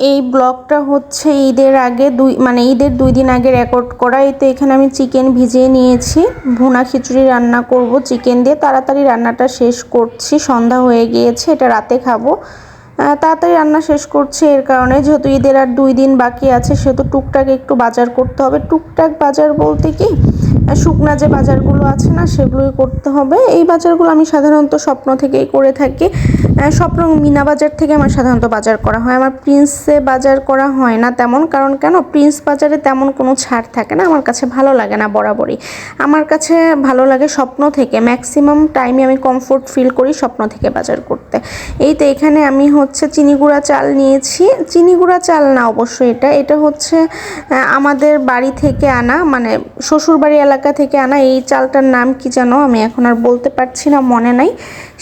এই ব্লগটা হচ্ছে ঈদের আগে ঈদের 2 দিন আগে রেকর্ড করা। এই তো এখানে আমি চিকেন ভিজিয়ে নিয়েছি, ভুনা খিচুড়ি রান্না করব চিকেন দিয়ে। তাড়াতাড়ি রান্নাটা শেষ করছি, সন্ধ্যা হয়ে গিয়েছে, এটা রাতে খাবো। তাড়াতাড়ি রান্না শেষ করছি এর কারণে, যেহেতু ঈদের আর 2 দিন বাকি আছে, সেহেতু টুকটাক একটু বাজার করতে হবে। টুকটাক বাজার বলতে কি, শুকনা যে বাজারগুলো আছে না, সেগুলোই করতে হবে। এই বাজারগুলো আমি সাধারণত স্বপ্ন থেকেই করে থাকি। স্বপ্ন মিনা বাজার থেকে আমার সাধারণত বাজার করা হয়, আমার প্রিন্সে বাজার করা হয় না তেমন। কারণ কেন, প্রিন্স বাজারে তেমন কোনো ছাড় থাকে না, আমার কাছে ভালো লাগে না বরাবরই। আমার কাছে ভালো লাগে স্বপ্ন থেকে, ম্যাক্সিমাম টাইমে আমি কমফোর্ট ফিল করি স্বপ্ন থেকে বাজার করতে। এই তো এখানে আমি হচ্ছে চিনি গুঁড়া চাল নিয়েছি। চিনি গুঁড়া চাল না অবশ্যই, এটা হচ্ছে আমাদের বাড়ি থেকে আনা, মানে শ্বশুরবাড়ি এলাকা থেকে আনা। এই চালটার নাম কি জানো, আমি এখন আর বলতে পারছি না, মনে নাই।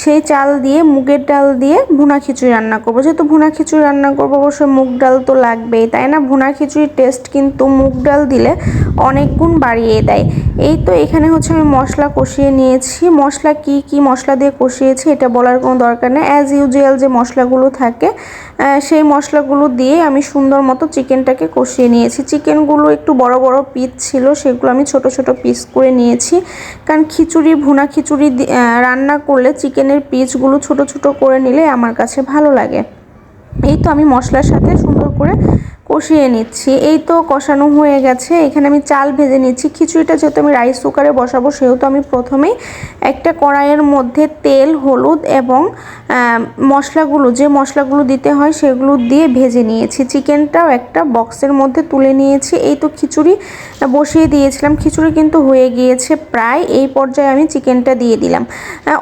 সেই চাল দিয়ে, মুগের ডাল দিয়ে ভুনা খিচুড়ি রান্না করবো। যেহেতু ভুনা খিচুড়ি রান্না করবো, অবশ্যই মুগ ডাল তো লাগবেই, তাই না? ভুনা খিচুড়ির টেস্ট কিন্তু মুগ ডাল দিলে অনেক গুণ বাড়িয়ে দেয়। এই তো এখানে হচ্ছে আমি মশলা কষিয়ে নিয়েছি। মশলা কি মশলা দিয়ে কষিয়েছি এটা বলার কোনো দরকার নেই, অ্যাজ ইউজুয়াল যে মশলাগুলো থাকে সেই মশলাগুলো দিয়ে আমি সুন্দর মতো চিকেনটাকে কষিয়ে নিয়েছি। চিকেনগুলো একটু বড় বড় পিস ছিল, সেগুলো আমি ছোট ছোট পিস করে নিয়েছি। কারণ ভুনা খিচুড়ি রান্না করলে চিকেনের পিসগুলো ছোট ছোট করে নিলে আমার কাছে ভালো লাগে। এই তো আমি মশলার সাথে সুন্দর করে কষিয়ে নিচ্ছি। এই তো কষানো হয়ে গেছে, এখানে আমি চাল ভেজে নিচ্ছি। খিচুড়িটা যেহেতু আমি রাইস কুকারে বসাবো, সেহেতু আমি প্রথমেই একটা কড়াইয়ের মধ্যে তেল, হলুদ এবং যে মশলাগুলো দিতে হয় সেগুলো দিয়ে ভেজে নিয়েছি। চিকেনটাও একটা বক্সের মধ্যে তুলে নিয়েছি। এই তো খিচুড়ি বসিয়ে দিয়েছিলাম, খিচুড়ি কিন্তু হয়ে গিয়েছে প্রায়। এই পর্যায়ে আমি চিকেনটা দিয়ে দিলাম।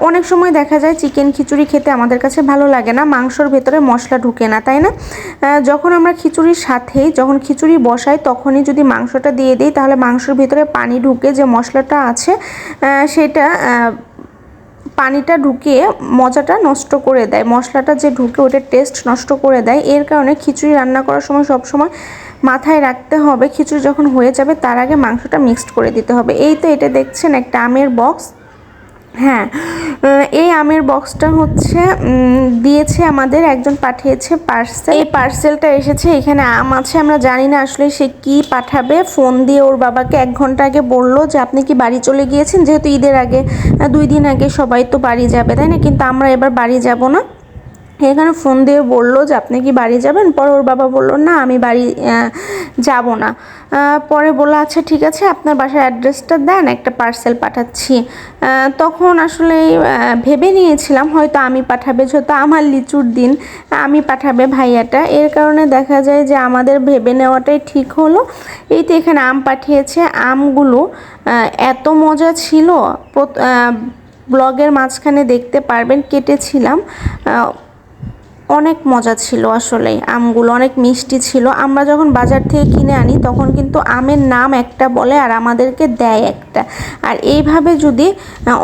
অনেক সময় দেখা যায় চিকেন খিচুড়ি খেতে আমাদের কাছে ভালো লাগে না, মাংসর ভেতরে মশলা ঢুকে না, তাই না? যখন আমরা যখন খিচুড়ি বসাই তখনই যদি মাংসটা দিয়ে দিই, তাহলে মাংসের ভিতরে পানি ঢুকে যে মশলাটা আছে সেটা পানিটা ঢুকিয়ে মজাটা নষ্ট করে দেয়। মশলাটা যে ঢুকে ওটার টেস্ট নষ্ট করে দেয়। এর কারণে খিচুড়ি রান্না করার সময় সবসময় মাথায় রাখতে হবে, খিচুড়ি যখন হয়ে যাবে তার আগে মাংসটা মিক্সড করে দিতে হবে। এই তো এটা দেখছেন একটা আমের বক্স। হ্যাঁ, এই আমের বক্সটা হচ্ছে দিয়েছে আমাদের, একজন পাঠিয়েছে পার্সেল। এই পার্সেলটা এসেছে, এখানে আম আছে। আমরা জানি না আসলে সে কি পাঠাবে। ফোন দিয়ে ওর বাবাকে 1 ঘন্টা আগে বললো যে আপনি কি বাড়ি চলে গিয়েছেন, যেহেতু ঈদের আগে 2 দিন আগে সবাই তো বাড়ি যাবে, তাই না? কিন্তু আমরা এবার বাড়ি যাব না। এখানে ফোন দিয়ে বললো যে আপনি কি বাড়ি যাবেন। পরে ওর বাবা বললো না, আমি বাড়ি যাব না। পরে বললো আচ্ছা ঠিক আছে, আপনার বাসার অ্যাড্রেসটা দেন, একটা পার্সেল পাঠাচ্ছি। তখন আসলে ভেবে নিয়েছিলাম হয়তো আমি পাঠাবে, যেহেতু আমার লিচুর দিন, আমি পাঠাবে ভাইয়াটা। এর কারণে দেখা যায় যে আমাদের ভেবে নেওয়াটাই ঠিক হলো। এই তো এখানে আম পাঠিয়েছে। আমগুলো এত মজা ছিল, ব্লগের মাঝখানে দেখতে পারবেন, কেটেছিলাম। অনেক মজা ছিল আসলে, আমগুলো অনেক মিষ্টি ছিল। আমরা যখন বাজার থেকে কিনে আনি তখন কিন্তু আমের নাম একটা বলে আর আমাদেরকে দেয় একটা। আর এইভাবে যদি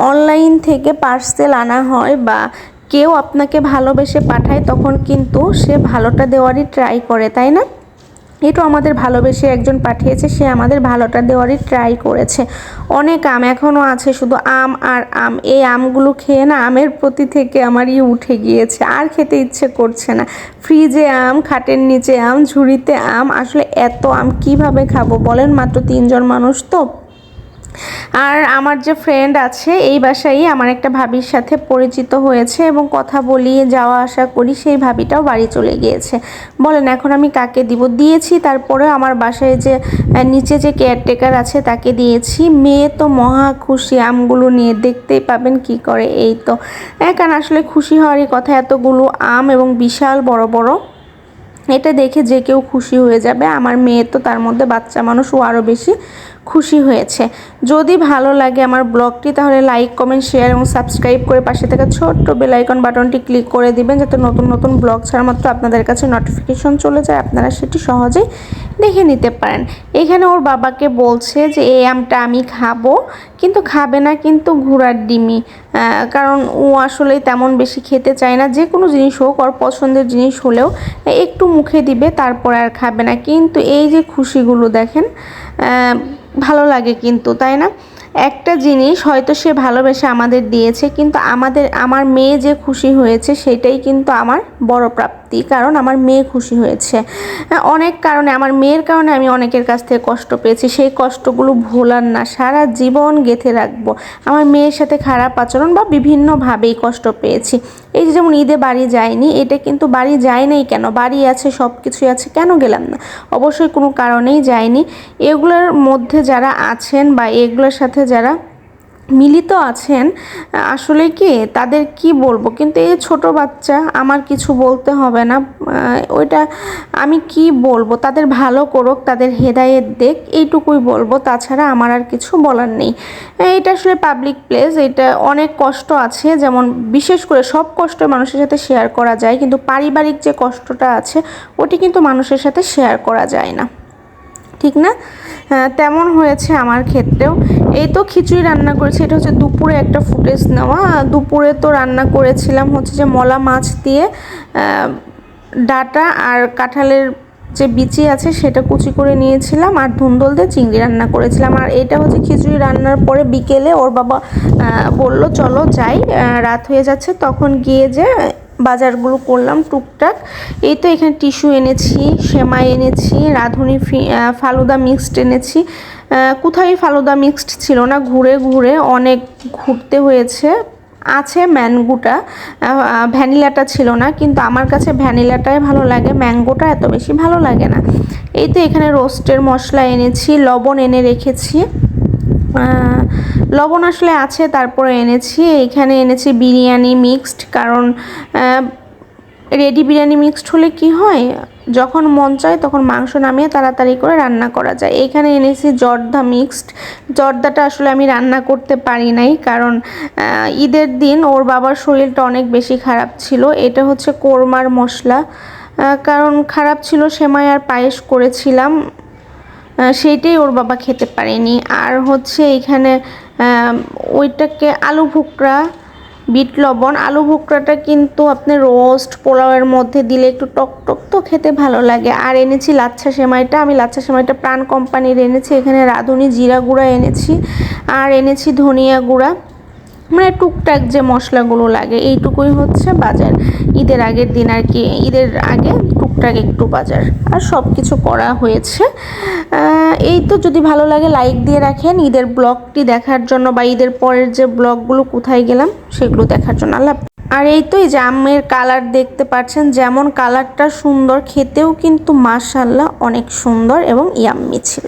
অনলাইন থেকে পার্সেল আনা হয় বা কেউ আপনাকে ভালোবেসে পাঠায়, তখন কিন্তু সে ভালোটা দেওয়ারই ট্রাই করে, তাই না? এটাও আমাদের ভালোবেসে একজন পাঠিয়েছে, সে আমাদের ভালোটা দেওয়ারই ট্রাই করেছে। অনেক আম এখনও আছে, শুধু আম আর আম। এই আমগুলো খেয়ে না আমের প্রতি থেকে আমার উঠে গিয়েছে, আর খেতে ইচ্ছে করছে না। ফ্রিজে আম, খাটের নিচে আম, ঝুড়িতে আম, আসলে এত আম কিভাবে খাবো বলেন? মাত্র 3 জন মানুষ তো। আর আমার যে ফ্রেন্ড আছে, এই বাসায় আমার একটা ভাবির সাথে পরিচিত হয়েছে এবং কথা বলিয়ে যাওয়া আসা করি, সেই ভাবিটাও বাড়ি চলে গিয়েছে। বলেন এখন আমি কাকে দিব? দিয়েছি, তারপরে আমার বাসায় যে নিচে যে কেয়ারটেকার আছে তাকে দিয়েছি। মেয়ে তো মহা খুশি আমগুলো নিয়ে, দেখতেই পাবেন কি করে। এই তো কারণ আসলে খুশি হওয়ারই কথা, এতগুলো আম এবং বিশাল বড় বড়। এটা দেখে যে কেউ খুশি হয়ে যাবে। আমার মেয়ে তো তার মধ্যে বাচ্চা মানুষ, ও আরও বেশি খুশি হয়েছে। যদি ভালো লাগে আমার ব্লগটি, তাহলে লাইক, কমেন্ট, শেয়ার এবং সাবস্ক্রাইব করে পাশে থাকা ছোট্ট বেল আইকন বাটনটি ক্লিক করে দিবেন, যাতে নতুন নতুন ব্লগ ছাড়া মাত্র আপনাদের কাছে নোটিফিকেশন চলে যায়, আপনারা সেটি সহজেই দেখে নিতে পারেন। এখানে ওর বাবাকে বলছে যে এই আমটা আমি খাবো, কিন্তু খাবে না কিন্তু ঘোড়ার ডিমই। কারণ ও আসলে তেমন বেশি খেতে চায় না, যে কোনো জিনিস হোক, ওর পছন্দের জিনিস হলেও একটু মুখে দিবে, তারপরে আর খাবে না। কিন্তু এই যে খুশিগুলো দেখেন, ভালো লাগে কিন্তু, তাই না? একটা জিনিস হয়তো সে ভালোবেসে আমাদের দিয়েছে, কিন্তু আমার মেয়ে যে খুশি হয়েছে সেটাই কিন্তু আমার বড় প্রাপ্তি, কারণ আমার মেয়ে খুশি হয়েছে। অনেক কারণে, আমার মেয়ের কারণে আমি অনেকের কাছ থেকে কষ্ট পেয়েছি, সেই কষ্টগুলো ভোলার না, সারা জীবন গেঁথে রাখবো। আমার মেয়ের সাথে খারাপ আচরণ বা বিভিন্নভাবেই কষ্ট পেয়েছি। এই যে যেমন ঈদে বাড়ি যায়নি, এটা কিন্তু বাড়ি যায় নাই কেন, বাড়ি আছে, সব কিছুই আছে, কেন গেলাম না? অবশ্যই কোনো কারণেই যায়নি। এগুলোর মধ্যে যারা আছেন বা এগুলোর সাথে যারা মিলিত আছেন, আসলে কি তাদের কি বলবো, কিন্তু এই ছোট বাচ্চা, আমার কিছু বলতে হবে না, ওইটা আমি কি বলবো, তাদের ভালো করুক, তাদের হেদায়েত দেখ, এইটুকুই বলবো, তাছাড়া আমার আর কিছু বলার নেই। এটা আসলে পাবলিক প্লেস, এটা অনেক কষ্ট আছে, যেমন বিশেষ করে সব কষ্ট মানুষের সাথে শেয়ার করা যায়, কিন্তু পারিবারিক যে কষ্টটা আছে ওটি কিন্তু মানুষের সাথে শেয়ার করা যায় না, ঠিক না? তেমন হয়েছে আমার ক্ষেত্রেও। এই তো খিচুড়ি রান্না করেছি, এটা হচ্ছে দুপুরে একটা ফুটেজ নেওয়া। দুপুরে তো রান্না করেছিলাম হচ্ছে যে মলা মাছ দিয়ে ডাটা আর কাঁঠালের যে বিচি আছে সেটা কুচি করে নিয়েছিলাম, আর ধুন্দল দিয়ে চিংড়ি রান্না করেছিলাম। আর এটা হচ্ছে খিচুড়ি রান্নার পরে বিকেলে ওর বাবা বলল চলো যাই, রাত হয়ে যাচ্ছে, তখন গিয়ে যে বাজারগুলো করলাম টুকটাক। এই তো এখানে টিস্যু এনেছি, সেমাই এনেছি, রাঁধুনি ফালুদা মিক্সড এনেছি। কোথায় ফালুদা মিক্সড ছিল না, ঘুরে ঘুরে অনেক ঘুরতে হয়েছে। আছে ম্যাঙ্গোটা, ভ্যানিলাটা ছিল না, কিন্তু আমার কাছে ভ্যানিলাটাই ভালো লাগে, ম্যাঙ্গোটা এত বেশি ভালো লাগে না। এই তো এখানে রোস্টের মশলা এনেছি, লবণ এনে রেখেছি, লবণ আসলে আছে তারপরে এনেছি। এখানে এনেছি বিরিয়ানি মিক্সড, কারণ রেডি বিরিয়ানি মিক্সড হলে কি হয়, যখন মন চায় তখন মাংস নামিয়ে তাড়াতাড়ি করে রান্না করা যায়। এখানে এনেছি জর্দা মিক্সড, জর্দাটা আসলে আমি রান্না করতে পারি নাই, কারণ ঈদের দিন ওর বাবার শরীরটা অনেক বেশি খারাপ ছিল। এটা হচ্ছে কোরমার মশলা, কারণ খারাপ ছিল, সেমাই আর পায়েস করেছিলাম, সেইটাই ওর বাবা খেতে পারেনি। আর হচ্ছে এখানে ওইটাকে আলু ভুকরা, বিট লবণ। আলু ভুকরাটা কিন্তু আপনি রোস্ট পোলাওয়ের মধ্যে দিলে একটু টক টক তো খেতে ভালো লাগে। আর এনেছি লাচ্ছা সেমাইটা, আমি লাচ্ছা সেমাইটা প্রাণ কোম্পানির এনেছি। এখানে রাঁধুনি জিরা গুঁড়া এনেছি, আর এনেছি ধনিয়া গুঁড়া, মানে টুকটাক যে মশলাগুলো লাগে, এইটুকুই হচ্ছে বাজার ঈদের আগের দিন আর কি, ঈদের আগে টুকটাক একটু বাজার, আর সব কিছু করা হয়েছে। এই তো, যদি ভালো লাগে লাইক দিয়ে রাখেন ঈদের ব্লগটি দেখার জন্য, বা ঈদের পরের যে ব্লগগুলো কোথায় গেলাম সেগুলো দেখার জন্য। আল্লাহ। আর এই তো এই যে আমের কালার দেখতে পাচ্ছেন, যেমন কালারটা সুন্দর, খেতেও কিন্তু মাশাআল্লাহ অনেক সুন্দর এবং ইয়াম্মি ছিল।